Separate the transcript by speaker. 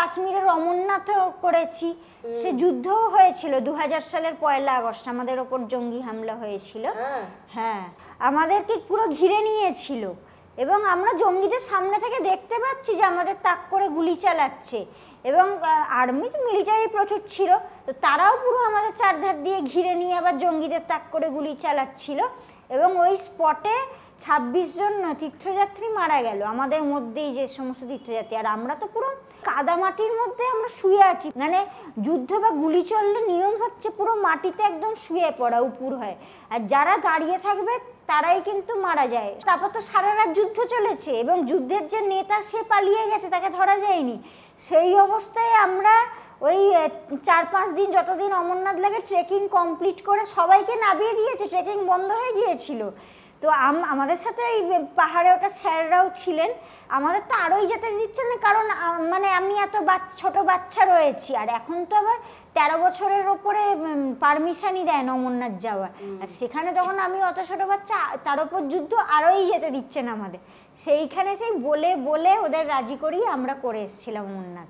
Speaker 1: কাশ্মীরের অমরনাথও করেছি, সে যুদ্ধও হয়েছিল 2000 সালের 1 আগস্ট আমাদের ওপর জঙ্গি হামলা হয়েছিল। হ্যাঁ, আমাদেরকে পুরো ঘিরে নিয়েছিল এবং আমরা জঙ্গিদের সামনে থেকে দেখতে পাচ্ছি যে আমাদের তাক করে গুলি চালাচ্ছে এবং আর্মি তো মিলিটারি প্রচুর ছিল, তো তারাও পুরো আমাদের চারধার দিয়ে ঘিরে নিয়ে আবার জঙ্গিদের তাক করে গুলি চালাচ্ছিল এবং ওই স্পটে 26 জন তীর্থযাত্রী মারা গেল আমাদের মধ্যেই, যে সমস্ত তীর্থযাত্রী। আর আমরা তো পুরো কাদামাটির মধ্যে আমরা শুয়ে আছি, মানে যুদ্ধ বা গুলি চললে নিয়ম হচ্ছে পুরো মাটিতে একদম শুয়ে পড়া উপুর হয়ে, আর যারা দাঁড়িয়ে থাকবে তারাই কিন্তু মারা যায়। তারপর তো সারা রাত যুদ্ধ চলেছে এবং যুদ্ধের যে নেতা সে পালিয়ে গেছে, তাকে ধরা যায়নি। সেই অবস্থায় আমরা ওই 4-5 দিন যতদিন অমরনাথ লাগে ট্রেকিং কমপ্লিট করে সবাইকে নামিয়ে দিয়েছে, ট্রেকিং বন্ধ হয়ে গিয়েছিল। তো আমাদের সাথে এই পাহাড়ে ওটা স্যাররাও ছিলেন, আমাদের তো আরোই যেতে দিচ্ছে না, কারণ মানে আমি এত ছোট বাচ্চা রয়েছি, আর এখন তো আবার 13 বছরের ওপরে পারমিশনই দেয় না অমরনাথ যাওয়ার, আর সেখানে তখন আমি অত ছোট বাচ্চা, তার উপর যুদ্ধ, আরোই যেতে দিচ্ছে না আমাদের। সেইখানে সেই বলে বলে ওদের রাজি করিয়ে আমরা করে এসেছিলাম অমরনাথ।